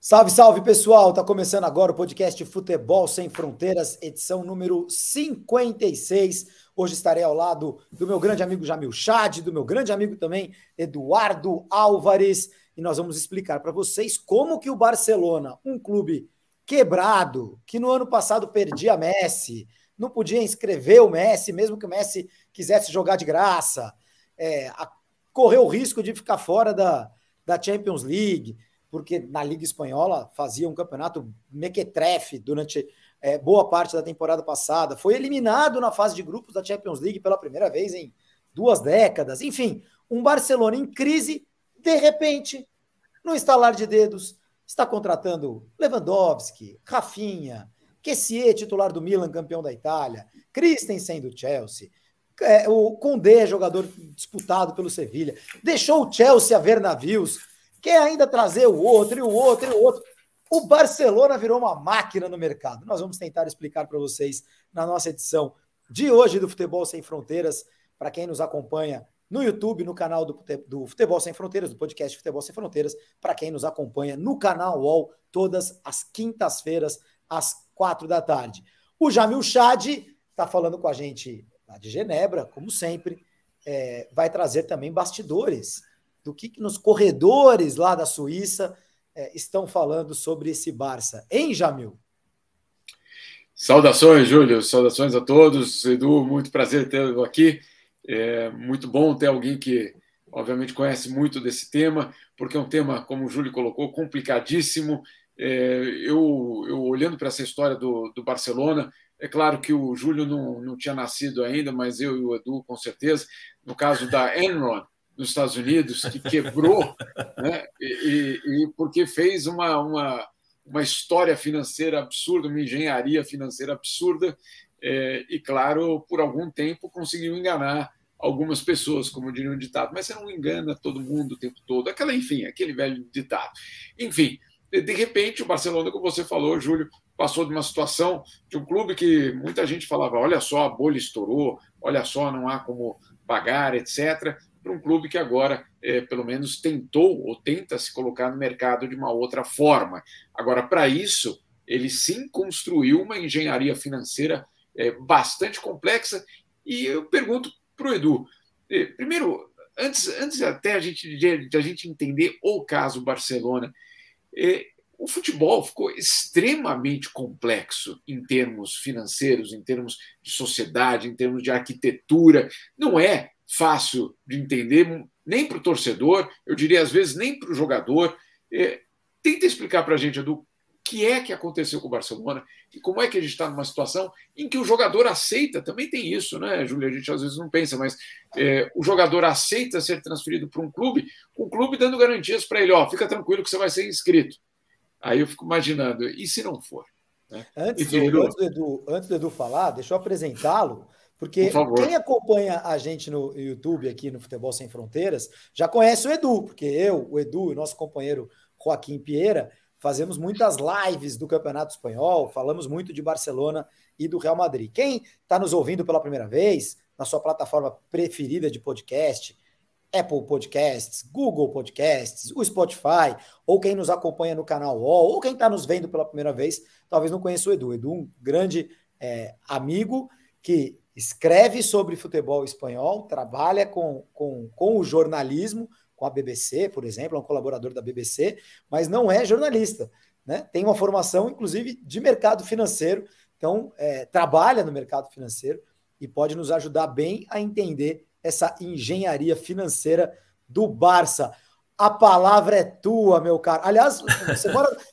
Salve, salve, pessoal! Tá começando agora o podcast Futebol Sem Fronteiras, edição número 56. Hoje estarei ao lado do meu grande amigo Jamil Chad, do meu grande amigo também Eduardo Álvares, e nós vamos explicar para vocês como que o Barcelona, um clube quebrado, que no ano passado perdia Messi, não podia inscrever o Messi, mesmo que o Messi quisesse jogar de graça, correu o risco de ficar fora da Champions League, porque na Liga Espanhola fazia um campeonato mequetrefe durante boa parte da temporada passada, foi eliminado na fase de grupos da Champions League pela primeira vez em 2 décadas, enfim, um Barcelona em crise, de repente, no estalar de dedos, está contratando Lewandowski, Rafinha, Kessié, titular do Milan, campeão da Itália, Christensen do Chelsea, o Koundé, jogador disputado pelo Sevilha, deixou o Chelsea a ver navios, quer ainda trazer o outro, e o outro, e o outro. O Barcelona virou uma máquina no mercado. Nós vamos tentar explicar para vocês na nossa edição de hoje do Futebol Sem Fronteiras, para quem nos acompanha no YouTube, no canal do Futebol Sem Fronteiras, do podcast Futebol Sem Fronteiras, para quem nos acompanha no canal UOL, todas as quintas-feiras, às 4 da tarde. O Jamil Chad está falando com a gente lá de Genebra, como sempre, vai trazer também bastidores do que nos corredores lá da Suíça estão falando sobre esse Barça. Hein, Jamil? Saudações, Júlio. Saudações a todos. Edu, muito prazer tê-lo aqui. É muito bom ter alguém que, obviamente, conhece muito desse tema, porque é um tema, como o Júlio colocou, complicadíssimo. Eu olhando para essa história do Barcelona, é claro que o Júlio não tinha nascido ainda, mas eu e o Edu, com certeza. No caso da Enron, nos Estados Unidos, que quebrou, né? e porque fez uma história financeira absurda, uma engenharia financeira absurda, e, claro, por algum tempo conseguiu enganar algumas pessoas, como diria um ditado, mas você não engana todo mundo o tempo todo, aquele velho ditado. Enfim, de repente, o Barcelona, como você falou, Júlio, passou de uma situação de um clube que muita gente falava, olha só, a bolha estourou, olha só, não há como pagar, etc., para um clube que agora, pelo menos, tentou ou tenta se colocar no mercado de uma outra forma. Agora, para isso, ele sim construiu uma engenharia financeira bastante complexa. E eu pergunto para o Edu, primeiro, antes até de a gente entender o caso Barcelona, o futebol ficou extremamente complexo em termos financeiros, em termos de sociedade, em termos de arquitetura. Não é fácil de entender, nem para o torcedor, eu diria às vezes nem para o jogador. Tenta explicar para a gente, Edu, o que é que aconteceu com o Barcelona e como é que a gente está numa situação em que o jogador aceita, também tem isso, né, Júlia? A gente às vezes não pensa, mas o jogador aceita ser transferido para um clube, com o clube dando garantias para ele, fica tranquilo que você vai ser inscrito. Aí eu fico imaginando, e se não for? Né? Antes do Edu falar, deixa eu apresentá-lo, porque quem acompanha a gente no YouTube aqui no Futebol Sem Fronteiras já conhece o Edu, porque o Edu e o nosso companheiro Joaquim Pieira fazemos muitas lives do Campeonato Espanhol, falamos muito de Barcelona e do Real Madrid. Quem está nos ouvindo pela primeira vez, na sua plataforma preferida de podcast, Apple Podcasts, Google Podcasts, o Spotify, ou quem nos acompanha no canal UOL, ou quem está nos vendo pela primeira vez, talvez não conheça o Edu. Edu, um grande amigo que escreve sobre futebol espanhol, trabalha com o jornalismo, com a BBC, por exemplo, é um colaborador da BBC, mas não é jornalista, né? Tem uma formação, inclusive, de mercado financeiro, então trabalha no mercado financeiro e pode nos ajudar bem a entender essa engenharia financeira do Barça. A palavra é tua, meu caro. Aliás,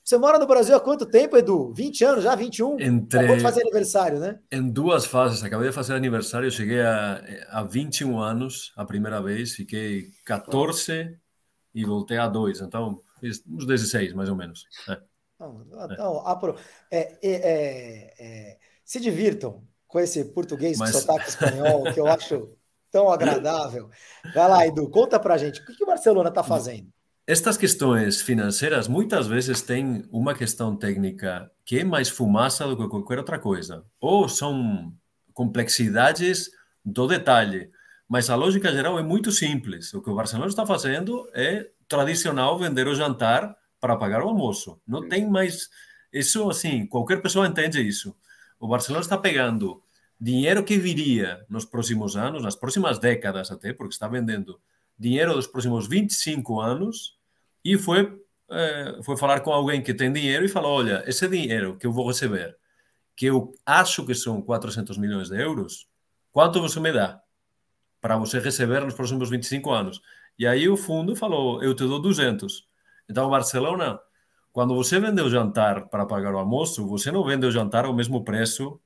você mora no Brasil há quanto tempo, Edu? 20 anos já? 21? Acabou de fazer aniversário, né? Em 2 fases. Acabei de fazer aniversário, cheguei a 21 anos a primeira vez, fiquei 14 e voltei a 2. Então, fiz uns 16, mais ou menos. Se divirtam com esse português com sotaque espanhol, que eu acho tão agradável. Vai lá, Edu, conta pra gente, o que o Barcelona está fazendo? Estas questões financeiras muitas vezes têm uma questão técnica que é mais fumaça do que qualquer outra coisa. Ou são complexidades do detalhe. Mas a lógica geral é muito simples. O que o Barcelona está fazendo é tradicional vender o jantar para pagar o almoço. Não tem mais... Isso, assim, qualquer pessoa entende isso. O Barcelona está pegando dinheiro que viria nos próximos anos, nas próximas décadas até, porque está vendendo dinheiro dos próximos 25 anos e foi falar com alguém que tem dinheiro e falou, olha, esse dinheiro que eu vou receber, que eu acho que são 400 milhões de euros, quanto você me dá para você receber nos próximos 25 anos? E aí o fundo falou, eu te dou 200. Então, o Barcelona, quando você vende o jantar para pagar o almoço, você não vende o jantar ao mesmo preço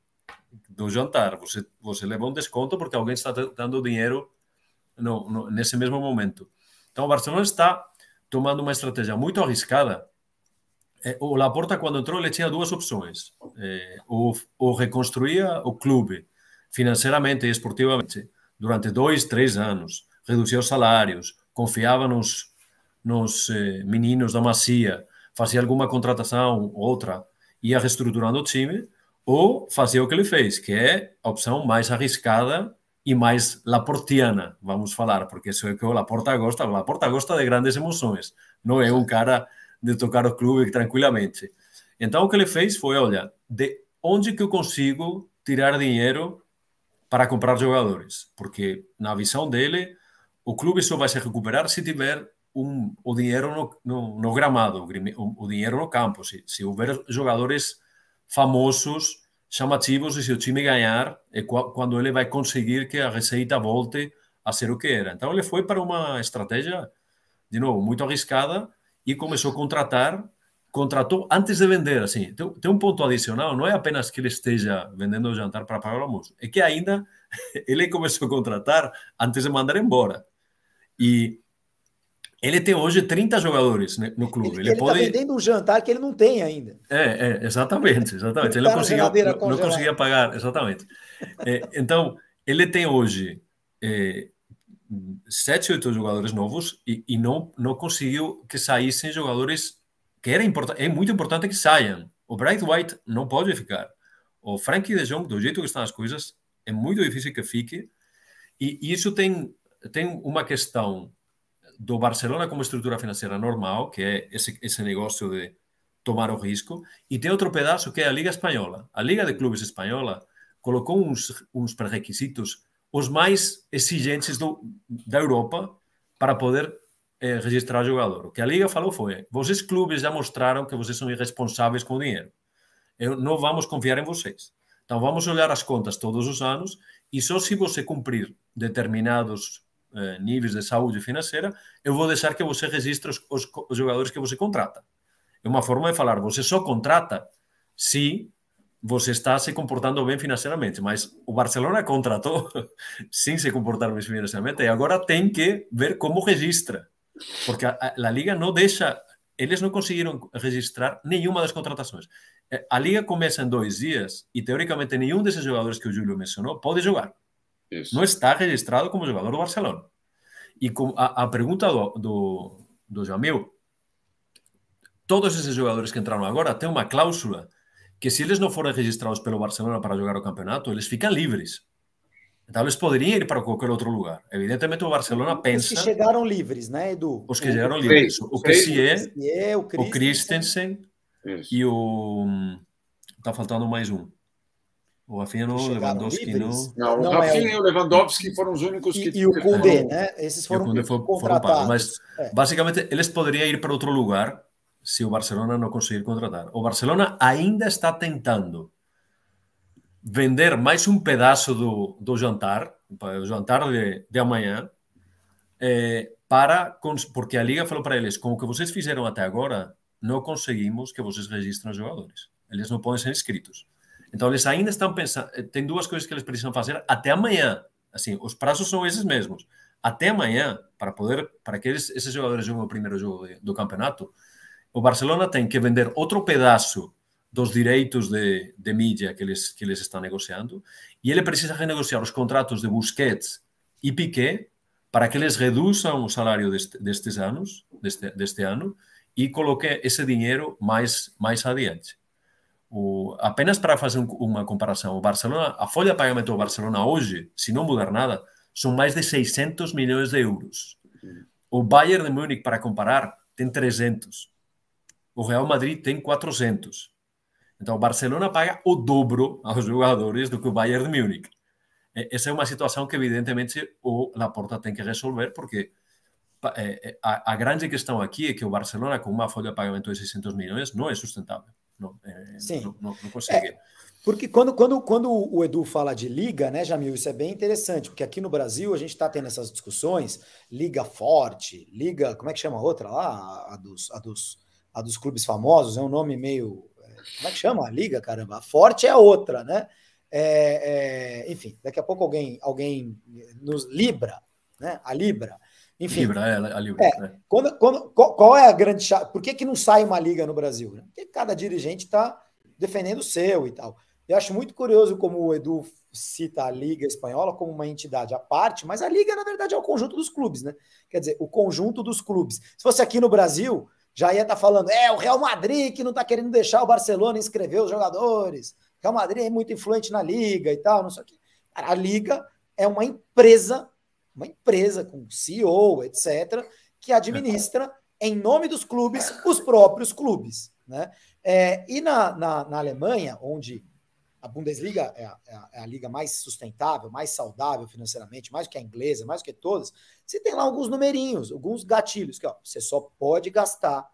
do jantar. Você leva um desconto porque alguém está dando dinheiro nesse mesmo momento. Então, o Barcelona está tomando uma estratégia muito arriscada. O Laporta, quando entrou, ele tinha duas opções. Ou reconstruía o clube financeiramente e esportivamente durante 2, 3 anos, reduzia os salários, confiava nos meninos da Masia, fazia alguma contratação, outra, ia reestruturando o time, ou fazia o que ele fez, que é a opção mais arriscada e mais laportiana, vamos falar, porque isso é o que o Laporta gosta. O Laporta gosta de grandes emoções, não é um cara de tocar o clube tranquilamente. Então, o que ele fez foi, olha, de onde que eu consigo tirar dinheiro para comprar jogadores? Porque, na visão dele, o clube só vai se recuperar se tiver o dinheiro no gramado, o dinheiro no campo. Se houver jogadores famosos, chamativos, e se o time ganhar, é quando ele vai conseguir que a receita volte a ser o que era. Então, ele foi para uma estratégia, de novo, muito arriscada e começou a contratou antes de vender. Assim, tem um ponto adicional, não é apenas que ele esteja vendendo o jantar para pagar o almoço, é que ainda ele começou a contratar antes de mandar embora. E ele tem hoje 30 jogadores no clube. Ele está vendendo um jantar que ele não tem ainda. Exatamente. Ele não conseguia pagar, exatamente. Então, ele tem hoje 7, 8 jogadores novos e não conseguiu que saíssem jogadores que é muito importante que saiam. O Bright White não pode ficar. O Frankie de Jong, do jeito que estão as coisas, é muito difícil que fique. E isso tem uma questão do Barcelona como estrutura financeira normal, que é esse negócio de tomar o risco, e tem outro pedaço que é a Liga Espanhola. A Liga de Clubes Espanhola colocou uns pré-requisitos os mais exigentes da Europa para poder registrar jogador. O que a Liga falou foi, vocês clubes já mostraram que vocês são irresponsáveis com o dinheiro. Não vamos confiar em vocês. Então vamos olhar as contas todos os anos e só se você cumprir determinados níveis de saúde financeira, eu vou deixar que você registre os jogadores que você contrata. É uma forma de falar, você só contrata se você está se comportando bem financeiramente, mas o Barcelona contratou sem se comportar bem financeiramente e agora tem que ver como registra, porque a Liga não deixa, eles não conseguiram registrar nenhuma das contratações. A Liga começa em 2 dias e, teoricamente, nenhum desses jogadores que o Júlio mencionou pode jogar. Isso. Não está registrado como jogador do Barcelona. E com a pergunta do Jamil, todos esses jogadores que entraram agora têm uma cláusula que, se eles não forem registrados pelo Barcelona para jogar o campeonato, eles ficam livres. Então, eles poderiam ir para qualquer outro lugar. Evidentemente, o Barcelona pensa... Os que chegaram livres, né, Edu? Os que chegaram livres. O Kessie, o Christensen e o... Está faltando mais um. O Rafinha não, o Lewandowski não. Não, o Rafinha e o Lewandowski foram os únicos que... E o Koundé, né? Esses foram contratados. Mas, basicamente, eles poderiam ir para outro lugar se o Barcelona não conseguir contratar. O Barcelona ainda está tentando vender mais um pedaço do jantar, o jantar de amanhã, porque a Liga falou para eles, com o que vocês fizeram até agora, não conseguimos que vocês registrem os jogadores. Eles não podem ser inscritos. Então, eles ainda estão pensando... Tem 2 coisas que eles precisam fazer até amanhã. Assim, os prazos são esses mesmos. Até amanhã, para que esses jogadores joguem o primeiro jogo do campeonato, o Barcelona tem que vender outro pedaço dos direitos de mídia que eles estão negociando e ele precisa renegociar os contratos de Busquets e Piqué para que eles reduzam o salário deste ano e coloquem esse dinheiro mais adiante. Apenas para fazer uma comparação, a folha de pagamento do Barcelona hoje, se não mudar nada, são mais de 600 milhões de euros. O Bayern de Munique, para comparar, tem 300. o Real Madrid tem 400. Então, o Barcelona paga o dobro aos jogadores do que o Bayern de Munique. Essa é uma situação que, evidentemente, o Laporta tem que resolver, porque a grande questão aqui é que o Barcelona, com uma folha de pagamento de 600 milhões, não é sustentável. Sim. Não consegue. Porque quando o Edu fala de liga, né, Jamil, isso é bem interessante, porque aqui no Brasil a gente está tendo essas discussões, liga forte, liga, como é que chama a outra lá? A dos clubes famosos, é um nome meio... Como é que chama a liga, caramba? A forte é a outra, né? Enfim, daqui a pouco alguém nos Libra, né? A Libra. Enfim. Libra, a Libra. Qual é a grande chave? Por que não sai uma liga no Brasil? Né? Porque cada dirigente está defendendo o seu e tal. Eu acho muito curioso como o Edu cita a Liga Espanhola como uma entidade à parte, mas a Liga, na verdade, é o conjunto dos clubes, né? Quer dizer, o conjunto dos clubes. Se fosse aqui no Brasil, já ia estar falando, o Real Madrid que não está querendo deixar o Barcelona inscrever os jogadores. O Real Madrid é muito influente na Liga e tal, não sei o quê. A Liga é uma empresa com CEO, etc., que administra, em nome dos clubes, os próprios clubes. Né? E na Alemanha, onde a Bundesliga é a liga mais sustentável, mais saudável financeiramente, mais do que a inglesa, mais do que todas, você tem lá alguns numerinhos, alguns gatilhos, que você só pode gastar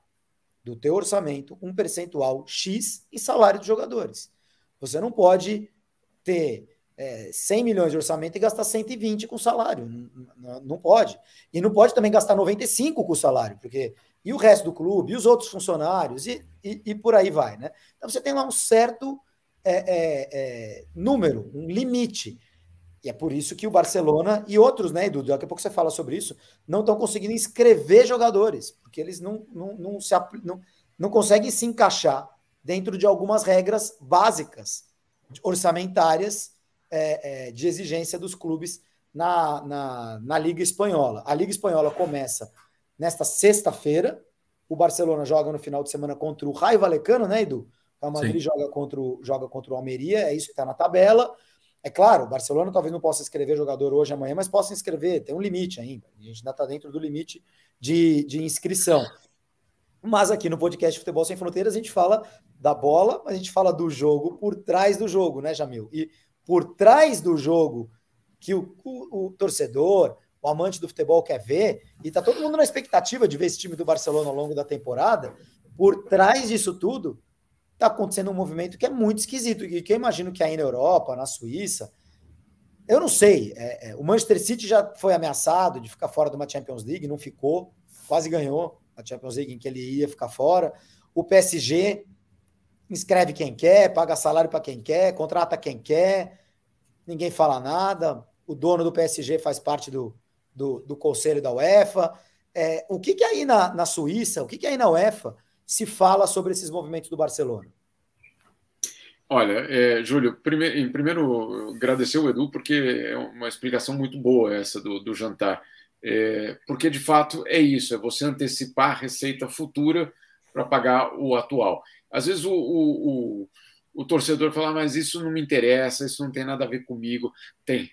do teu orçamento um percentual X em salário de jogadores. Você não pode ter 100 milhões de orçamento e gastar 120 com salário. Não pode. E não pode também gastar 95 com o salário, porque e o resto do clube, e os outros funcionários, e por aí vai. Né? Então você tem lá um certo número, um limite. E é por isso que o Barcelona e outros, né, Edu, daqui a pouco você fala sobre isso, não estão conseguindo inscrever jogadores, porque eles não conseguem se encaixar dentro de algumas regras básicas, orçamentárias, de exigência dos clubes na Liga Espanhola. A Liga Espanhola começa nesta sexta-feira, o Barcelona joga no final de semana contra o Rayo Vallecano, né, Edu? O Real Madrid joga contra o Almeria, é isso que está na tabela. É claro, o Barcelona talvez não possa inscrever jogador hoje, amanhã, mas possa inscrever, tem um limite ainda. A gente ainda está dentro do limite de inscrição. Mas aqui no podcast Futebol Sem Fronteiras a gente fala da bola, mas a gente fala do jogo por trás do jogo, né, Jamil? E por trás do jogo que o torcedor, o amante do futebol quer ver, e tá todo mundo na expectativa de ver esse time do Barcelona ao longo da temporada, por trás disso tudo, tá acontecendo um movimento que é muito esquisito, e que eu imagino que aí na Europa, na Suíça, eu não sei, o Manchester City já foi ameaçado de ficar fora de uma Champions League, não ficou, quase ganhou a Champions League em que ele ia ficar fora. O PSG inscreve quem quer, paga salário para quem quer, contrata quem quer, ninguém fala nada. O dono do PSG faz parte do conselho da UEFA. O que aí na Suíça, o que aí na UEFA se fala sobre esses movimentos do Barcelona? Olha, Júlio, em primeiro, agradecer o Edu, porque é uma explicação muito boa essa do jantar. Porque, de fato, é isso, é você antecipar a receita futura para pagar o atual. Às vezes o torcedor fala, mas isso não me interessa, isso não tem nada a ver comigo. Tem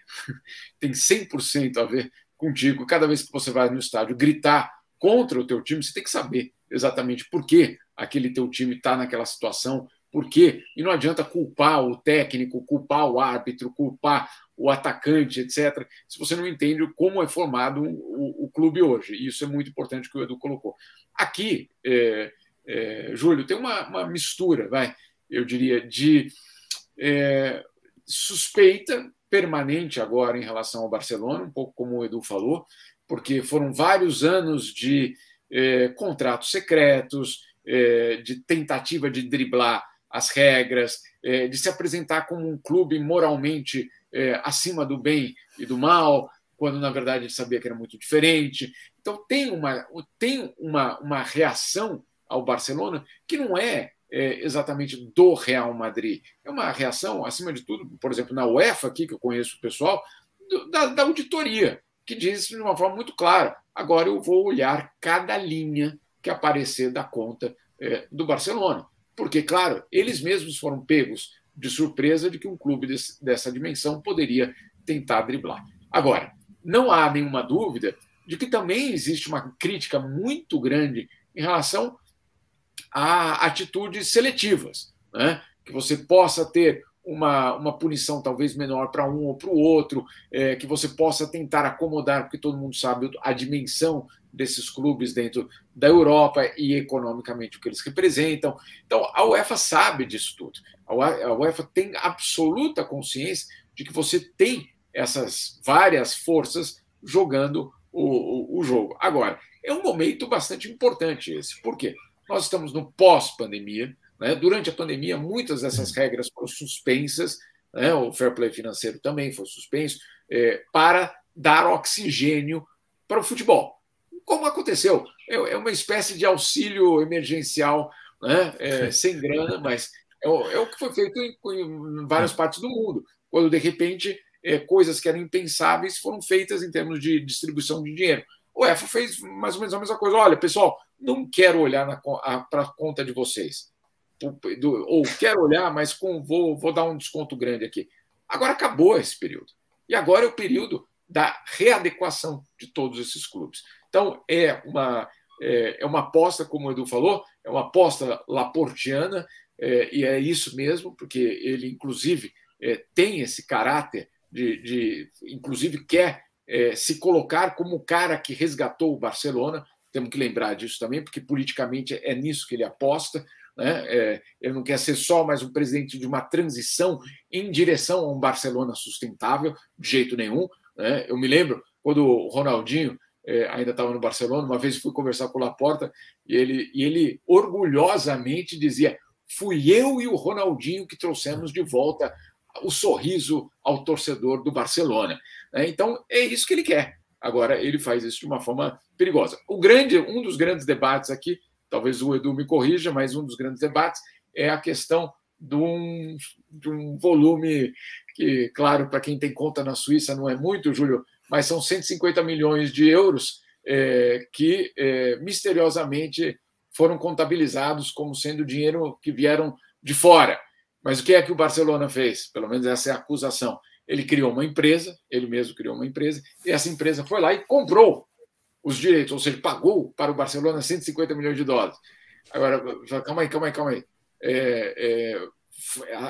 100% a ver contigo. Cada vez que você vai no estádio gritar contra o teu time, você tem que saber exatamente por que aquele teu time está naquela situação, por quê. E não adianta culpar o técnico, culpar o árbitro, culpar o atacante, etc., se você não entende como é formado o clube hoje. E isso é muito importante que o Edu colocou. Aqui, Júlio, tem uma mistura, eu diria, de suspeita permanente agora em relação ao Barcelona, um pouco como o Edu falou, porque foram vários anos de contratos secretos, de tentativa de driblar as regras, de se apresentar como um clube moralmente acima do bem e do mal, quando na verdade ele sabia que era muito diferente. Então tem uma reação ao Barcelona que não é exatamente do Real Madrid. É uma reação, acima de tudo, por exemplo, na UEFA, aqui que eu conheço o pessoal, da auditoria, que diz de uma forma muito clara, agora eu vou olhar cada linha que aparecer da conta do Barcelona. Porque, claro, eles mesmos foram pegos de surpresa de que um clube dessa dimensão poderia tentar driblar. Agora, não há nenhuma dúvida de que também existe uma crítica muito grande em relação a atitudes seletivas, né? Que você possa ter uma punição talvez menor para um ou para o outro, que você possa tentar acomodar, porque todo mundo sabe a dimensão desses clubes dentro da Europa e economicamente o que eles representam. Então, a UEFA sabe disso tudo. A UEFA tem absoluta consciência de que você tem essas várias forças jogando o jogo. Agora, é um momento bastante importante esse. Por quê? Nós estamos no pós-pandemia, né? Durante a pandemia, muitas dessas regras foram suspensas, né? O fair play financeiro também foi suspenso, para dar oxigênio para o futebol. Como aconteceu? É uma espécie de auxílio emergencial, né? Sem grana, mas é o que foi feito em várias partes do mundo, quando, de repente, coisas que eram impensáveis foram feitas em termos de distribuição de dinheiro. O UEFA fez mais ou menos a mesma coisa. Olha, pessoal, não quero olhar para a conta de vocês. Ou quero olhar, mas vou dar um desconto grande aqui. Agora acabou esse período. E agora é o período da readequação de todos esses clubes. Então, é uma aposta, como o Edu falou, é uma aposta laportiana, e é isso mesmo, porque ele, inclusive, tem esse caráter inclusive, quer se colocar como o cara que resgatou o Barcelona. Temos que lembrar disso também, porque politicamente é nisso que ele aposta, né? Ele não quer ser só mais um presidente de uma transição em direção a um Barcelona sustentável, de jeito nenhum, né? Eu me lembro quando o Ronaldinho ainda estava no Barcelona, uma vez fui conversar com o Laporta e ele orgulhosamente dizia: fui eu e o Ronaldinho que trouxemos de volta o sorriso ao torcedor do Barcelona. Então, é isso que ele quer. Agora, ele faz isso de uma forma perigosa. Um dos grandes debates aqui, talvez o Edu me corrija, mas um dos grandes debates é a questão de um volume que, claro, para quem tem conta na Suíça não é muito, Júlio, mas são 150 milhões de euros que misteriosamente foram contabilizados como sendo dinheiro que vieram de fora. Mas o que é que o Barcelona fez? Pelo menos essa é a acusação. Ele criou uma empresa, ele mesmo criou uma empresa, e essa empresa foi lá e comprou os direitos, ou seja, pagou para o Barcelona 150 milhões de dólares. Agora, calma aí.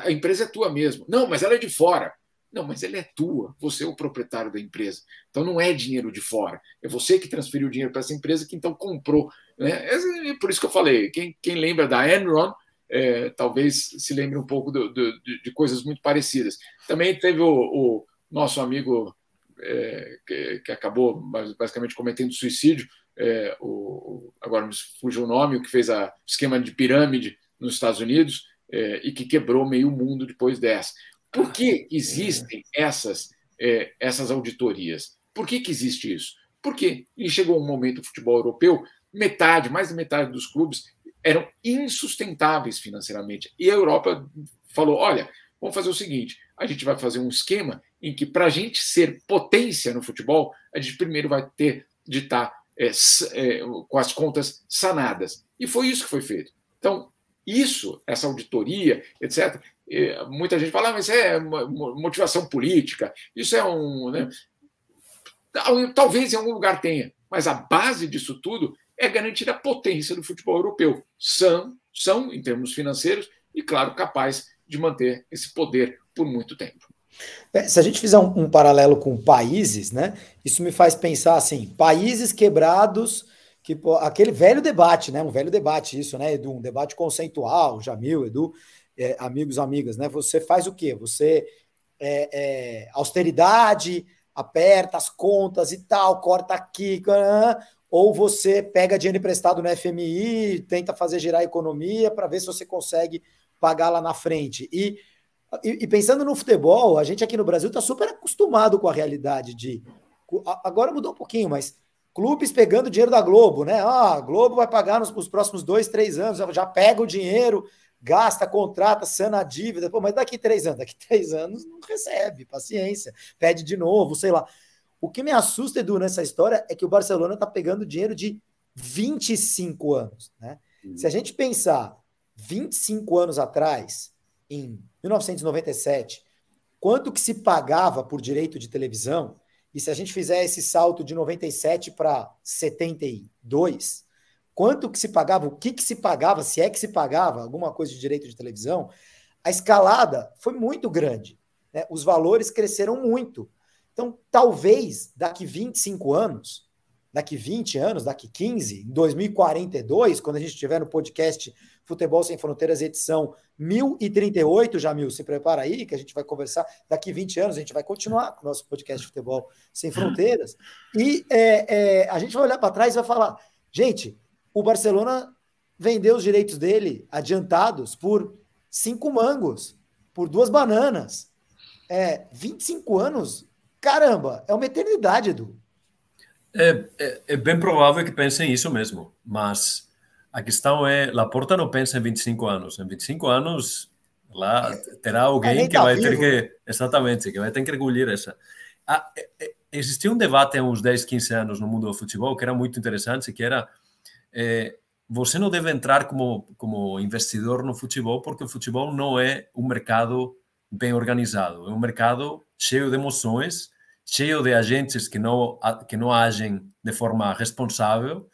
A empresa é tua mesmo. Não, mas ela é de fora. Não, mas ela é tua. Você é o proprietário da empresa. Então não é dinheiro de fora. É você que transferiu o dinheiro para essa empresa que então comprou. Né? É por isso que eu falei. Quem lembra da Enron, talvez se lembre um pouco de coisas muito parecidas. Também teve o nosso amigo que acabou basicamente cometendo suicídio, agora me fugiu o nome, o que fez o esquema de pirâmide nos Estados Unidos e que quebrou meio mundo depois dessa. Por que existem essas auditorias? Por que existe isso? Porque chegou um momento do futebol europeu, mais da metade dos clubes eram insustentáveis financeiramente. E a Europa falou, olha, vamos fazer o seguinte, a gente vai fazer um esquema em que, para a gente ser potência no futebol, a gente primeiro vai ter de estar com as contas sanadas. E foi isso que foi feito. Então, essa auditoria, etc., muita gente fala, mas é motivação política, isso é né? Talvez em algum lugar tenha, mas a base disso tudo é garantir a potência do futebol europeu. São, em termos financeiros, e, claro, capaz de manter esse poder por muito tempo. Se a gente fizer um paralelo com países, né, isso me faz pensar assim, países quebrados, aquele velho debate, né, um velho debate isso, né, Edu, um debate conceitual, Jamil, Edu, amigos, amigas, né, você faz o quê? Você austeridade, aperta as contas e tal, corta aqui, ou você pega dinheiro emprestado no FMI, tenta fazer girar a economia para ver se você consegue pagar lá na frente. E pensando no futebol, a gente aqui no Brasil está super acostumado com a realidade agora mudou um pouquinho, mas clubes pegando dinheiro da Globo, né? A Globo vai pagar nos próximos 2, 3 anos, já pega o dinheiro, gasta, contrata, sana a dívida, mas daqui 3 anos não recebe, paciência, pede de novo, sei lá. O que me assusta, Edu, nessa história é que o Barcelona está pegando dinheiro de 25 anos. Né? Se a gente pensar 25 anos atrás, em 1997, quanto que se pagava por direito de televisão, e se a gente fizer esse salto de 97 para 72, quanto que se pagava, o que se pagava, se é que se pagava alguma coisa de direito de televisão, a escalada foi muito grande, né? Os valores cresceram muito. Então, talvez daqui 25 anos, daqui 20 anos, daqui 15, em 2042, quando a gente estiver no podcast Futebol Sem Fronteiras, edição 1038, Jamil, se prepara aí, que a gente vai conversar. Daqui 20 anos, a gente vai continuar com o nosso podcast Futebol Sem Fronteiras. E a gente vai olhar para trás e vai falar, gente, o Barcelona vendeu os direitos dele adiantados por 5 mangos, por 2 bananas. 25 anos, caramba, é uma eternidade, Edu. É bem provável que pensem isso mesmo, mas a questão é, Laporta não pensa em 25 anos. Em 25 anos, lá terá alguém que vai ter que... Exatamente, que vai ter que engolir essa. Existia um debate há uns 10, 15 anos no mundo do futebol que era muito interessante, que era você não deve entrar como investidor no futebol porque o futebol não é um mercado bem organizado. É um mercado cheio de emoções, cheio de agentes que não agem de forma responsável.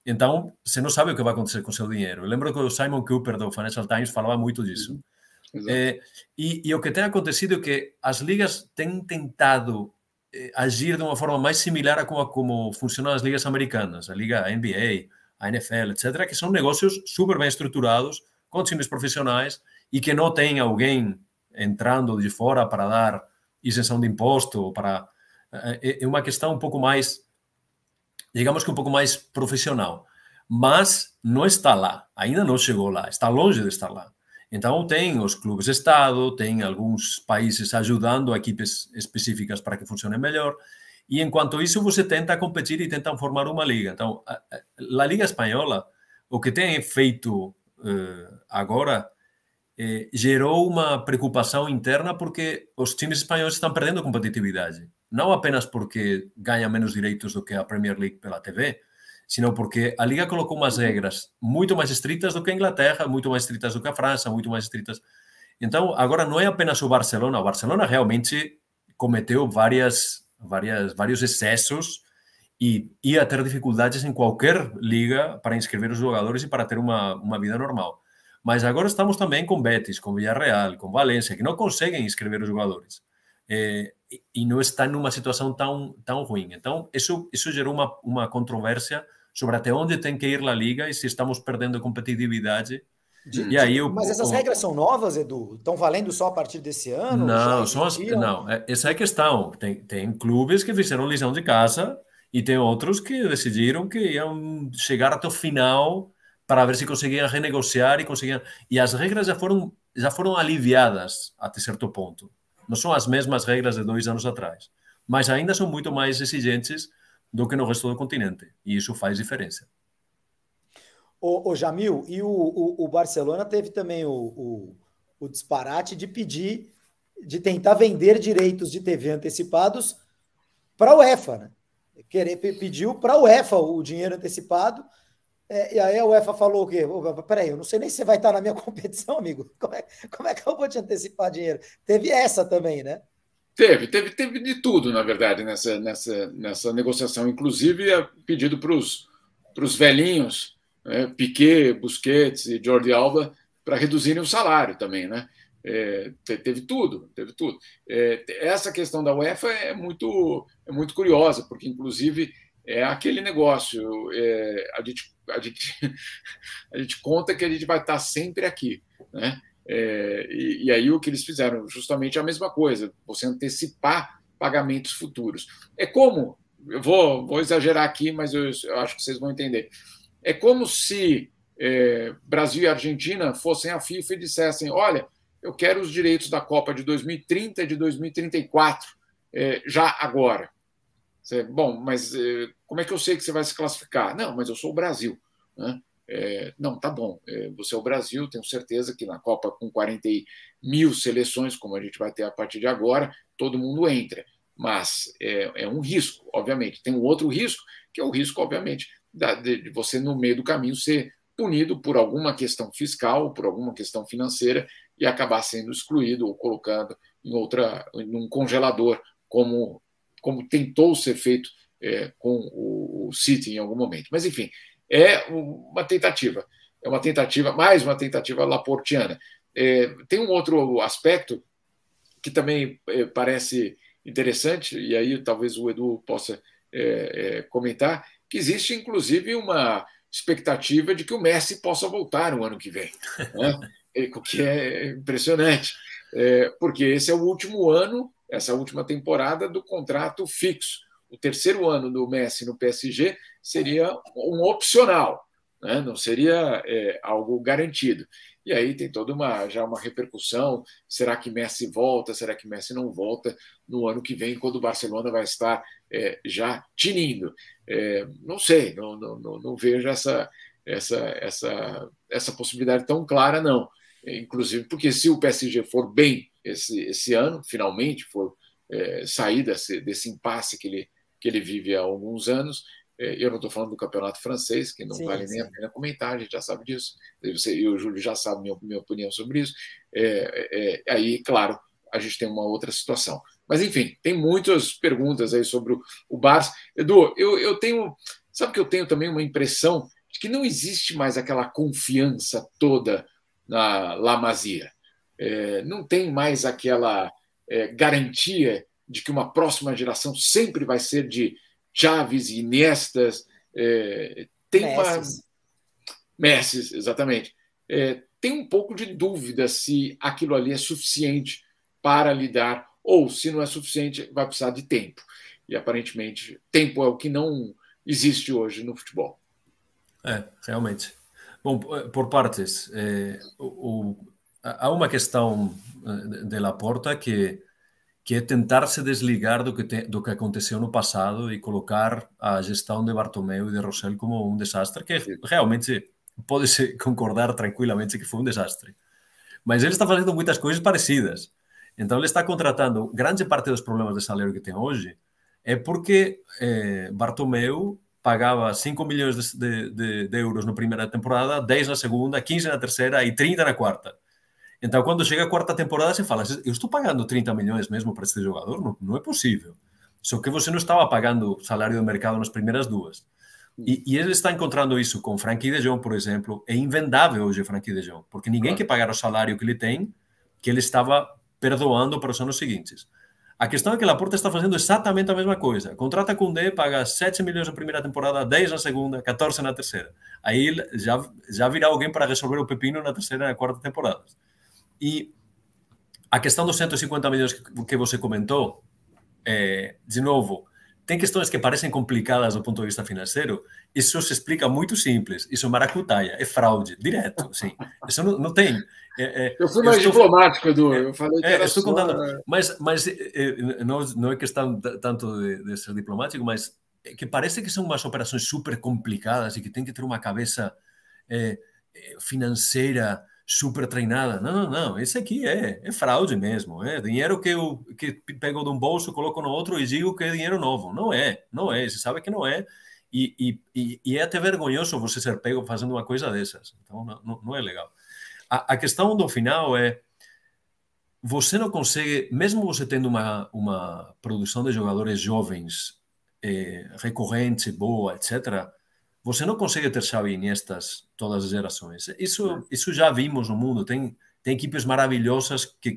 Então, você não sabe o que vai acontecer com o seu dinheiro. Eu lembro que o Simon Cooper, do Financial Times, falava muito disso. E o que tem acontecido é que as ligas têm tentado agir de uma forma mais similar a como funcionam as ligas americanas, a liga a NBA, a NFL, etc., que são negócios super bem estruturados, com times profissionais e que não tem alguém entrando de fora para dar isenção de imposto. É uma questão um pouco mais, digamos que um pouco mais profissional, mas não está lá, ainda não chegou lá, está longe de estar lá. Então, tem os clubes de Estado, tem alguns países ajudando a equipes específicas para que funcionem melhor, e enquanto isso você tenta competir e tenta formar uma liga. Então, a Liga Espanhola, o que tem feito agora, gerou uma preocupação interna porque os times espanhóis estão perdendo competitividade. Não apenas porque ganham menos direitos do que a Premier League pela TV, sino porque a Liga colocou umas regras muito mais estritas do que a Inglaterra, muito mais estritas do que a França, muito mais estritas. Então, agora não é apenas o Barcelona. O Barcelona realmente cometeu vários excessos e ia ter dificuldades em qualquer liga para inscrever os jogadores e para ter uma vida normal. Mas agora estamos também com Betis, com Villarreal, com Valência, que não conseguem inscrever os jogadores. E não está numa situação tão ruim. Então, isso gerou uma controvérsia sobre até onde tem que ir a Liga e se estamos perdendo competitividade. Mas essas regras são novas, Edu? Estão valendo só a partir desse ano? Não, essa é a questão. Tem clubes que fizeram lição de casa e tem outros que decidiram que iam chegar até o final para ver se conseguiam renegociar e as regras já foram aliviadas até certo ponto. Não são as mesmas regras de 2 anos atrás, mas ainda são muito mais exigentes do que no resto do continente, e isso faz diferença. O Jamil, e o Barcelona teve também o disparate de tentar vender direitos de TV antecipados para a UEFA, né? Pediu para a UEFA o dinheiro antecipado, e aí a UEFA falou o quê? Peraí, eu não sei nem se você vai estar na minha competição, amigo. Como é que eu vou te antecipar dinheiro? Teve essa também, né? Teve de tudo, na verdade, nessa negociação. Inclusive, pedido para os velhinhos, Piqué, Busquets e Jordi Alba, para reduzirem o salário também, né? Teve tudo. Essa questão da UEFA é muito curiosa, porque, inclusive, é aquele negócio. A gente conta que a gente vai estar sempre aqui, né? E aí o que eles fizeram justamente a mesma coisa, você antecipar pagamentos futuros. Eu vou exagerar aqui, mas eu acho que vocês vão entender. É como se Brasil e Argentina fossem à FIFA e dissessem: olha, eu quero os direitos da Copa de 2030 e de 2034 já agora. Bom, mas como é que eu sei que você vai se classificar? Não, mas eu sou o Brasil, né? Não, tá bom, você é o Brasil, tenho certeza que na Copa com 40.000 seleções, como a gente vai ter a partir de agora, todo mundo entra, mas é um risco, obviamente. Tem um outro risco, que é o risco, obviamente, de você no meio do caminho ser punido por alguma questão fiscal, por alguma questão financeira e acabar sendo excluído ou colocado em um congelador, como tentou ser feito com o City em algum momento. Mas, enfim, é uma tentativa. É uma tentativa, mais uma tentativa laportiana. Tem um outro aspecto que também parece interessante, e aí talvez o Edu possa comentar, que existe inclusive uma expectativa de que o Messi possa voltar no ano que vem, né? O que é impressionante, porque esse é o último ano, essa última temporada do contrato fixo. O terceiro ano do Messi no PSG seria um opcional, né? Não seria algo garantido. E aí tem toda já uma repercussão. Será que Messi volta? Será que Messi não volta no ano que vem, quando o Barcelona vai estar já tinindo? Não sei, não vejo essa possibilidade tão clara, não. Inclusive porque se o PSG for bem esse ano, finalmente for sair desse impasse que ele vive há alguns anos. Eu não estou falando do campeonato francês, que não vale nem a pena comentar, a gente já sabe disso. Você e o Júlio já sabem minha opinião sobre isso. Aí, claro, a gente tem uma outra situação. Mas, enfim, tem muitas perguntas aí sobre o Barça. Edu, eu tenho... Sabe que eu tenho também uma impressão de que não existe mais aquela confiança toda na La Masia. Não tem mais aquela garantia de que uma próxima geração sempre vai ser de Chaves e Iniestas. Tem Messi, exatamente. Tem um pouco de dúvida se aquilo ali é suficiente para lidar, ou se não é suficiente, vai precisar de tempo. E aparentemente, tempo é o que não existe hoje no futebol. Realmente. Bom, por partes. Há uma questão de Laporta que é tentar se desligar do que aconteceu no passado e colocar a gestão de Bartomeu e de Rosell como um desastre, que realmente pode-se concordar tranquilamente que foi um desastre. Mas ele está fazendo muitas coisas parecidas. Então, ele está contratando... Grande parte dos problemas de salário que tem hoje é porque Bartomeu pagava 5 milhões de euros na primeira temporada, 10 na segunda, 15 na terceira e 30 na quarta. Então, quando chega a quarta temporada, você fala, eu estou pagando 30 milhões mesmo para este jogador? Não é possível. Só que você não estava pagando salário de mercado nas primeiras duas. E ele está encontrando isso com Frenkie de Jong, por exemplo. É invendável hoje Frenkie de Jong, porque ninguém quer pagar o salário que ele tem, que ele estava perdoando para os anos seguintes. A questão é que Laporta está fazendo exatamente a mesma coisa. Contrata Koundé, paga 7 milhões na primeira temporada, 10 na segunda, 14 na terceira. Aí já virá alguém para resolver o pepino na terceira e na quarta temporada. E a questão dos 150 milhões que você comentou, de novo, tem questões que parecem complicadas do ponto de vista financeiro. Isso se explica muito simples. Isso é maracutaia, é fraude, direto. Sim. Isso não tem. Eu fui mais diplomático, Edu. Eu falei que era estou contando. Mas não é questão tanto de ser diplomático, mas que parece que são umas operações super complicadas e que tem que ter uma cabeça financeira super treinada. Não. Esse aqui é fraude mesmo. É dinheiro que pego de um bolso, coloco no outro e digo que é dinheiro novo. Não é. Você sabe que não é. E é até vergonhoso você ser pego fazendo uma coisa dessas. Então, não é legal. A questão do final é, você não consegue, mesmo você tendo uma produção de jogadores jovens, recorrente, boa, etc., você não consegue ter Xavi e Iniestas todas as gerações. Isso já vimos no mundo. Tem equipes maravilhosas que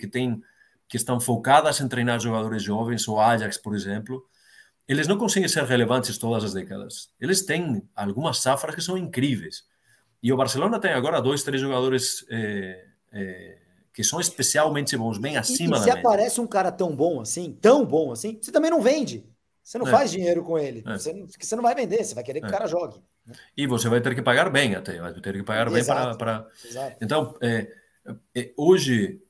estão focadas em treinar jogadores jovens, o Ajax, por exemplo. Eles não conseguem ser relevantes todas as décadas. Eles têm algumas safras que são incríveis. E o Barcelona tem agora 2, 3 jogadores que são especialmente bons, bem acima da média. Se aparece um cara tão bom assim, você também não vende. Você não faz dinheiro com ele. Você não vai vender, você vai querer que o cara jogue. E você vai ter que pagar bem até. Vai ter que pagar bem para... Então, hoje,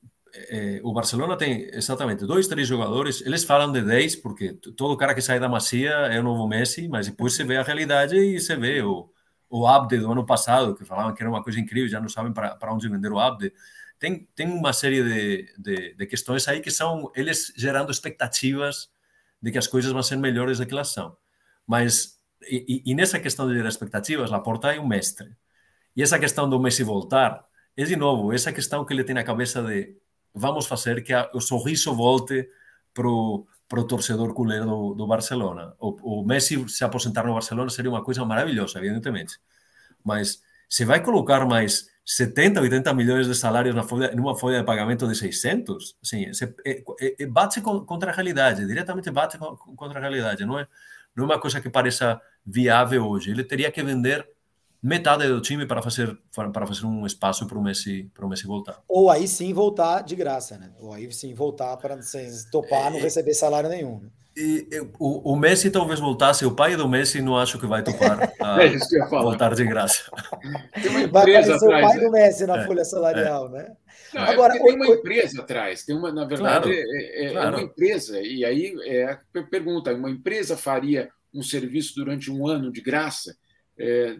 o Barcelona tem exatamente 2, 3 jogadores. Eles falam de 10, porque todo cara que sai da Masia é o novo Messi, mas depois você vê a realidade e você vê o Abde do ano passado, que falavam que era uma coisa incrível, já não sabem para onde vender o Abde. Tem uma série de questões aí que são eles gerando expectativas de que as coisas vão ser melhores do que elas são. Mas, e nessa questão de gerar expectativas, Laporta é um mestre. E essa questão do Messi voltar, é de novo, essa questão que ele tem na cabeça de vamos fazer que o sorriso volte pro torcedor culero do Barcelona. O Messi se aposentar no Barcelona seria uma coisa maravilhosa, evidentemente. mas se vai colocar mais 70, 80 milhões de salários numa folha de pagamento de 600, assim, bate contra a realidade, diretamente bate contra a realidade. Não é uma coisa que pareça viável hoje. Ele teria que vender metade do time para fazer um espaço para o Messi voltar. Ou aí sim voltar de graça, né? Ou aí sim voltar para topar, não receber salário nenhum. Né? O Messi talvez voltasse, o pai do Messi não acho que vai topar voltar de graça. Tem uma empresa atrás, o pai do Messi na folha salarial, né? Não, agora, tem uma empresa atrás, na verdade, claro. Uma empresa, e aí pergunta, uma empresa faria um serviço durante um ano de graça?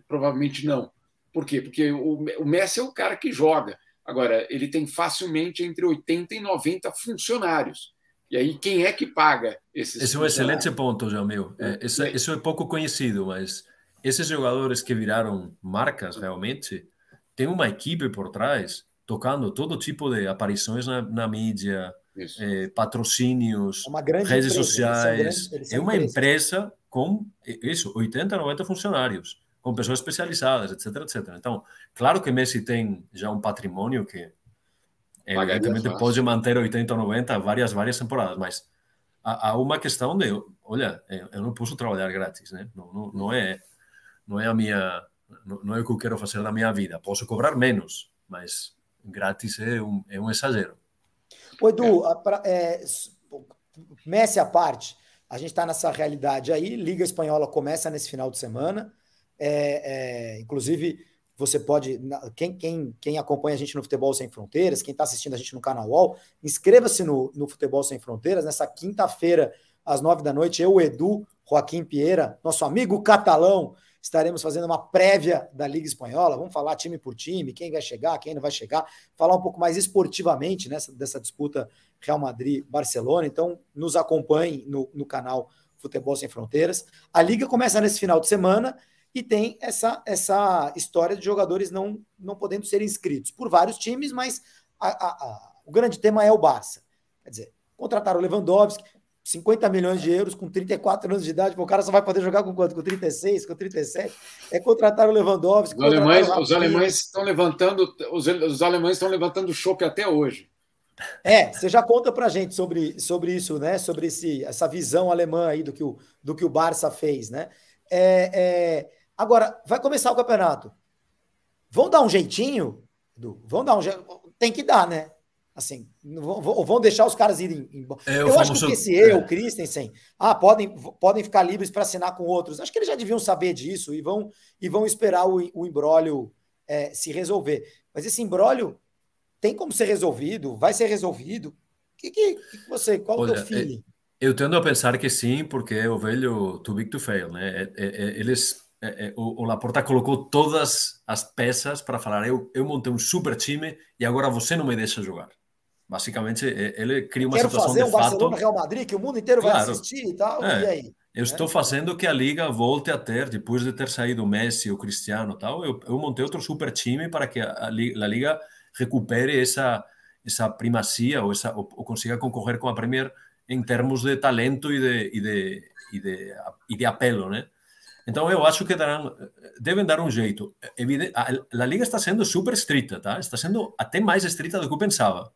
Provavelmente não. Por quê? Porque o Messi é o cara que joga. Agora, ele tem facilmente entre 80 e 90 funcionários. E aí, quem é que paga esses? Esse é um excelente ponto, Jamil. Isso é pouco conhecido, mas esses jogadores que viraram marcas realmente têm uma equipe por trás tocando todo tipo de aparições na mídia, patrocínios, redes empresa, sociais. É uma empresa com 80, 90 funcionários, com pessoas especializadas, etc, etc. Então, claro que Messi tem já um patrimônio que evidentemente pode manter 80 ou 90 várias temporadas, mas há uma questão de, olha, eu não posso trabalhar grátis, né? Não é a minha, não é o que eu quero fazer na minha vida. Posso cobrar menos, mas grátis é um exagero. Ô, Edu, Messi à parte, a gente está nessa realidade aí, Liga Espanhola começa nesse final de semana, inclusive você pode, quem acompanha a gente no Futebol Sem Fronteiras, quem está assistindo a gente no canal UOL, inscreva-se no Futebol Sem Fronteiras, nessa quinta-feira, às 9 da noite, eu, o Edu, Joaquim Pieira, nosso amigo catalão, estaremos fazendo uma prévia da Liga Espanhola, vamos falar time por time, quem vai chegar, quem não vai chegar, falar um pouco mais esportivamente dessa disputa Real Madrid-Barcelona, então nos acompanhe no canal Futebol Sem Fronteiras. A Liga começa nesse final de semana e tem essa história de jogadores não podendo ser inscritos por vários times, mas o grande tema é o Barça. Quer dizer, contrataram o Lewandowski, 50 milhões de euros com 34 anos de idade, o cara só vai poder jogar com quanto? Com 36, com 37? Contratar o Lewandowski. Os alemães estão levantando o chope até hoje. Você já conta pra gente sobre isso, né? Sobre essa visão alemã aí do que o Barça fez, né? Agora, vai começar o campeonato. Vão dar um jeitinho, Edu? Tem que dar, né? Assim, vão deixar os caras irem embora. Eu acho que o PSE, o Christensen, podem ficar livres para assinar com outros. Acho que eles já deviam saber disso e vão esperar o imbróglio se resolver. Mas esse imbróglio tem como ser resolvido? Vai ser resolvido? Qual é o teu feeling? Eu tendo a pensar que sim, porque é o velho too big to fail, né? O Laporta colocou todas as peças para falar eu montei um super time e agora você não me deixa jogar. Basicamente, ele cria uma situação de fato. Quero fazer um Barcelona, Real Madrid, que o mundo inteiro vai assistir e tal, e aí? Eu estou fazendo que a Liga volte a ter, depois de ter saído o Messi, o Cristiano e tal, eu montei outro super time para que a Liga recupere essa primazia ou consiga concorrer com a Premier em termos de talento e de apelo, né? Então, eu acho que devem dar um jeito. A Liga está sendo super estrita, tá? Está sendo até mais estrita do que eu pensava.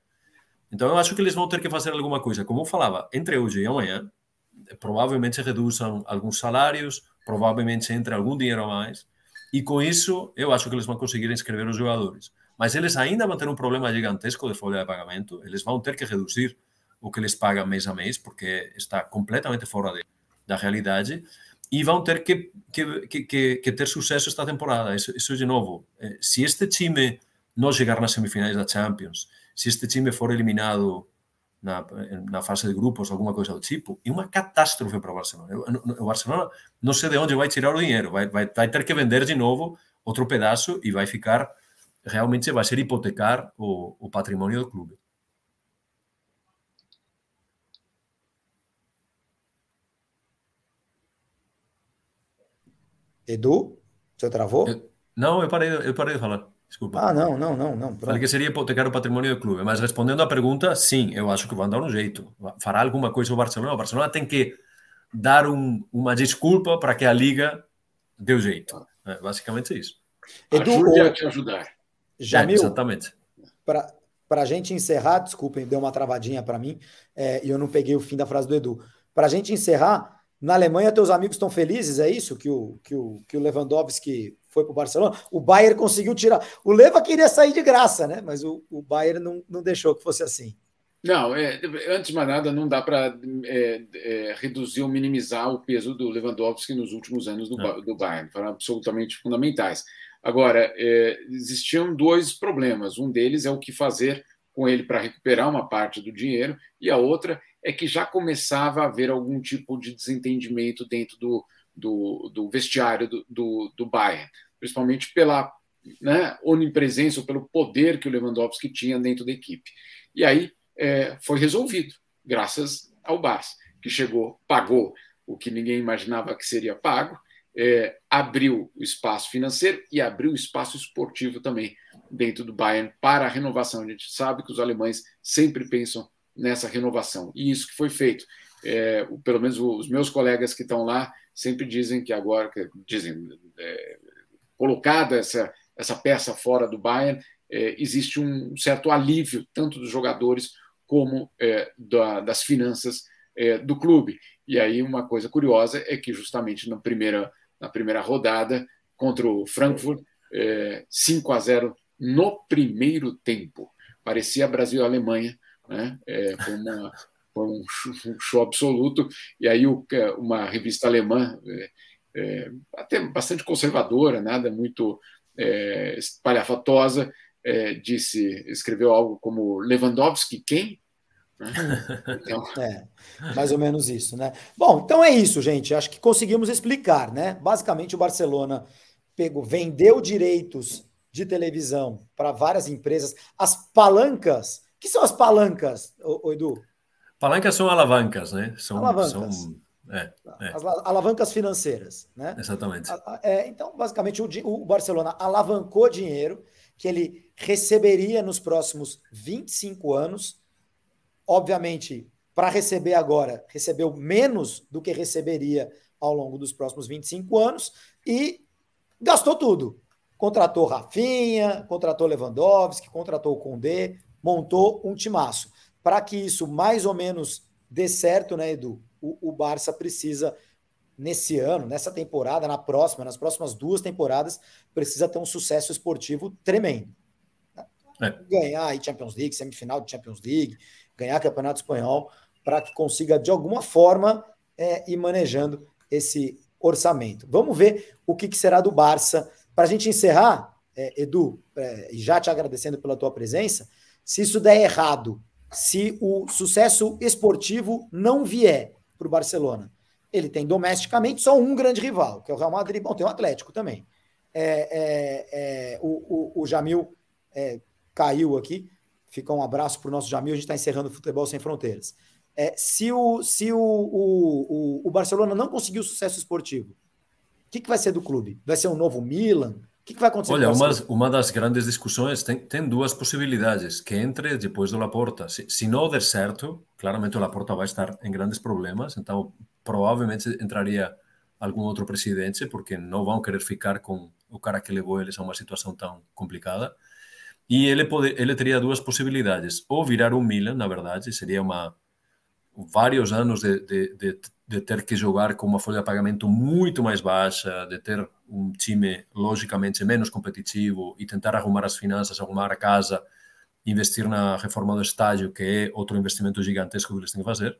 Então, eu acho que eles vão ter que fazer alguma coisa. Como eu falava, entre hoje e amanhã, provavelmente reduzam alguns salários, provavelmente entre algum dinheiro a mais, e com isso, eu acho que eles vão conseguir inscrever os jogadores. Mas eles ainda vão ter um problema gigantesco de folha de pagamento, eles vão ter que reduzir o que eles pagam mês a mês, porque está completamente fora da realidade, e vão ter que ter sucesso esta temporada. Isso de novo, se este time não chegar nas semifinais da Champions, se este time for eliminado na fase de grupos, alguma coisa do tipo, é uma catástrofe para o Barcelona. O Barcelona não sei de onde vai tirar o dinheiro, vai ter que vender de novo outro pedaço e vai ficar, realmente vai ser hipotecar o patrimônio do clube. Edu, você travou? Não, eu parei de falar. Desculpa. Não. Falei que seria hipotecar o patrimônio do clube, mas respondendo à pergunta, sim, eu acho que vão dar um jeito. Fará alguma coisa o Barcelona. O Barcelona tem que dar uma desculpa para que a Liga dê o jeito. Basicamente isso. Edu, Ajude a te ajudar. Jamil, exatamente. Para a gente encerrar, desculpem, deu uma travadinha para mim, e eu não peguei o fim da frase do Edu. Para a gente encerrar, na Alemanha, teus amigos estão felizes, é isso? Que o Lewandowski foi para o Barcelona? O Bayern conseguiu tirar. O Leva queria sair de graça, né? Mas o Bayern não deixou que fosse assim. Não, antes de mais nada, não dá para reduzir ou minimizar o peso do Lewandowski nos últimos anos do Bayern. Foram absolutamente fundamentais. Agora, existiam dois problemas. Um deles é o que fazer com ele para recuperar uma parte do dinheiro, e a outra é que já começava a haver algum tipo de desentendimento dentro do vestiário do Bayern, principalmente pela onipresença ou pelo poder que o Lewandowski tinha dentro da equipe. E aí foi resolvido, graças ao Barça, que chegou, pagou o que ninguém imaginava que seria pago, abriu o espaço financeiro e abriu o espaço esportivo também dentro do Bayern para a renovação. A gente sabe que os alemães sempre pensam nessa renovação, e isso que foi feito. Pelo menos os meus colegas que estão lá sempre dizem que agora, colocada essa peça fora do Bayern, existe um certo alívio, tanto dos jogadores como das finanças do clube. E aí uma coisa curiosa é que justamente na primeira rodada contra o Frankfurt, 5-0 no primeiro tempo. Parecia Brasil e Alemanha, né? Foi um show absoluto. E aí uma revista alemã, até bastante conservadora, nada muito espalhafatosa, escreveu algo como Lewandowski quem? Então... mais ou menos isso, né? Bom, então é isso, gente. Acho que conseguimos explicar, né? Basicamente, o Barcelona vendeu direitos de televisão para várias empresas. As palancas. O que são as palancas, Edu? Palancas são alavancas, né? Alavancas. As alavancas financeiras, né? Exatamente. Então, basicamente, o Barcelona alavancou dinheiro que ele receberia nos próximos 25 anos. Obviamente, para receber agora, recebeu menos do que receberia ao longo dos próximos 25 anos e gastou tudo. Contratou Rafinha, contratou Lewandowski, contratou o Koundé, montou um timaço. Para que isso mais ou menos dê certo, né, Edu? O Barça precisa, nesse ano, nessa temporada, nas próximas 2 temporadas, precisa ter um sucesso esportivo tremendo. Ganhar aí Champions League, semifinal de Champions League, ganhar Campeonato Espanhol, para que consiga, de alguma forma, ir manejando esse orçamento. Vamos ver o que será do Barça. Para a gente encerrar, Edu, e já te agradecendo pela tua presença, se isso der errado, se o sucesso esportivo não vier para o Barcelona, ele tem domesticamente só um grande rival, que é o Real Madrid. Bom, tem o Atlético também. O Jamil caiu aqui. Fica um abraço para o nosso Jamil. A gente está encerrando o Futebol Sem Fronteiras. Se o Barcelona não conseguir o sucesso esportivo, o que vai ser do clube? Vai ser um novo Milan? O que vai acontecer? Olha, uma das grandes discussões tem 2 possibilidades. Que entre depois do Laporta. Se não der certo, claramente o Laporta vai estar em grandes problemas. Então, provavelmente entraria algum outro presidente, porque não vão querer ficar com o cara que levou eles a uma situação tão complicada. E ele teria 2 possibilidades. Ou virar um Milan, na verdade, seria vários anos de ter que jogar com uma folha de pagamento muito mais baixa, de ter um time logicamente menos competitivo e tentar arrumar as finanças, arrumar a casa, investir na reforma do estádio, que é outro investimento gigantesco que eles têm que fazer.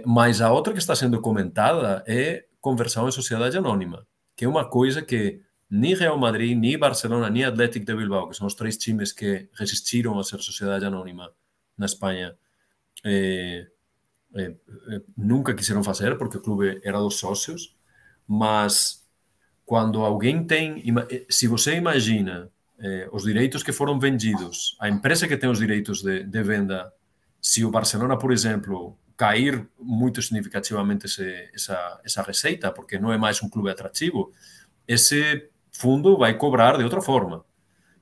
Mas a outra que está sendo comentada é conversão em sociedade anônima, que é uma coisa que nem Real Madrid, nem Barcelona, nem Atlético de Bilbao, que são os 3 times que resistiram a ser sociedade anônima na Espanha, nunca quiseram fazer, porque o clube era dos sócios. Mas quando alguém tem... Se você imagina os direitos que foram vendidos, a empresa que tem os direitos de venda, se o Barcelona, por exemplo, cair muito significativamente essa receita, porque não é mais um clube atrativo, esse fundo vai cobrar de outra forma.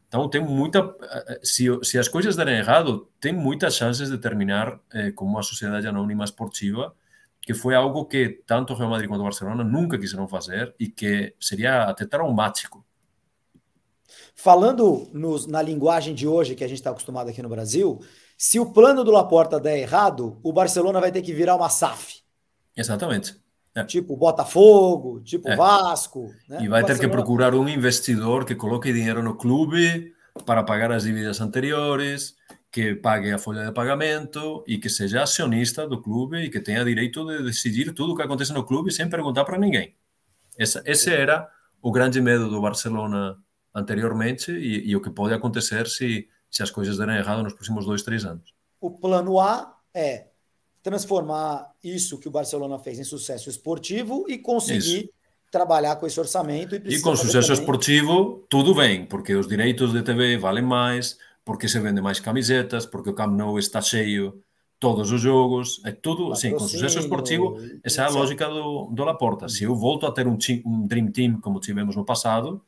Então, tem muita... Se as coisas derem errado, tem muitas chances de terminar como uma sociedade anônima esportiva, que foi algo que tanto o Real Madrid quanto o Barcelona nunca quiseram fazer e que seria até traumático falando na linguagem de hoje que a gente está acostumado aqui no Brasil, se o plano do Laporta der errado, o Barcelona vai ter que virar uma SAF. Exatamente. Tipo Botafogo, tipo Vasco. Né? E vai ter que procurar um investidor que coloque dinheiro no clube para pagar as dívidas anteriores, que pague a folha de pagamento e que seja acionista do clube e que tenha direito de decidir tudo o que acontece no clube sem perguntar para ninguém. Esse era o grande medo do Barcelona anteriormente e o que pode acontecer se as coisas derem errado nos próximos 2-3 anos. O plano A é transformar isso que o Barcelona fez em sucesso esportivo e conseguir trabalhar com esse orçamento. E com sucesso esportivo, tudo bem, porque os direitos de TV valem mais, porque se vendem mais camisetas, porque o Camp Nou está cheio todos os jogos, é tudo, sim, com sucesso esportivo, essa é a lógica do Laporta. Se eu volto a ter um Dream Team como tivemos no passado,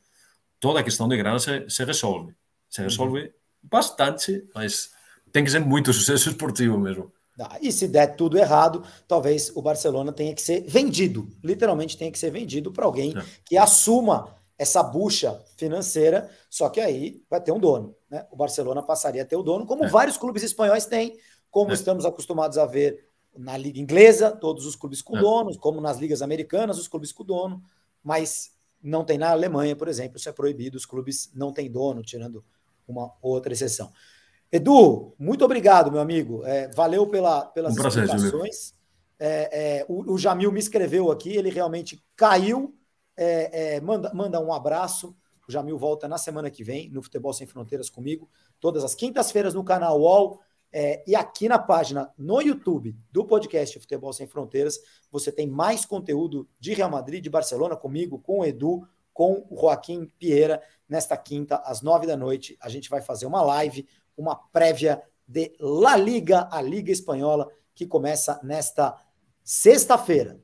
toda a questão de grana se resolve. Se resolve bastante, mas tem que ser muito sucesso esportivo mesmo. E se der tudo errado, talvez o Barcelona tenha que ser vendido, literalmente tenha que ser vendido para alguém que assuma essa bucha financeira, só que aí vai ter um dono. Né? O Barcelona passaria a ter o dono, como vários clubes espanhóis têm, como estamos acostumados a ver na Liga Inglesa, todos os clubes com donos, como nas ligas americanas, os clubes com dono, mas não tem na Alemanha, por exemplo, isso é proibido, os clubes não têm dono, tirando uma outra exceção. Edu, muito obrigado, meu amigo. Valeu pelas explicações. O Jamil me escreveu aqui, ele realmente caiu. Manda um abraço. O Jamil volta na semana que vem, no Futebol Sem Fronteiras comigo, todas as quintas-feiras no canal UOL. E aqui na página, no YouTube do podcast Futebol Sem Fronteiras, você tem mais conteúdo de Real Madrid, de Barcelona, comigo, com o Edu, com o Joaquim Pieira. Nesta quinta, às 9h, a gente vai fazer uma live, uma prévia de La Liga, a Liga Espanhola, que começa nesta sexta-feira,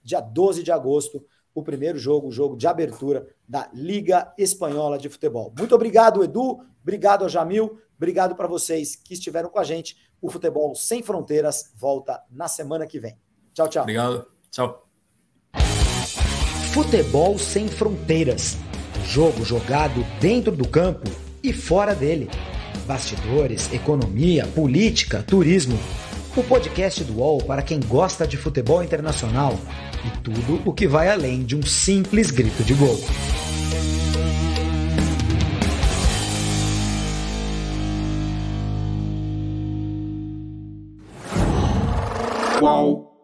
dia 12 de agosto, o primeiro jogo, o jogo de abertura da Liga Espanhola de Futebol. Muito obrigado, Edu, obrigado ao Jamil, obrigado para vocês que estiveram com a gente. O Futebol Sem Fronteiras volta na semana que vem. Tchau, tchau. Obrigado, tchau. Futebol Sem Fronteiras, jogo jogado dentro do campo e fora dele. Bastidores, economia, política, turismo. O podcast do UOL para quem gosta de futebol internacional e tudo o que vai além de um simples grito de gol. UOL.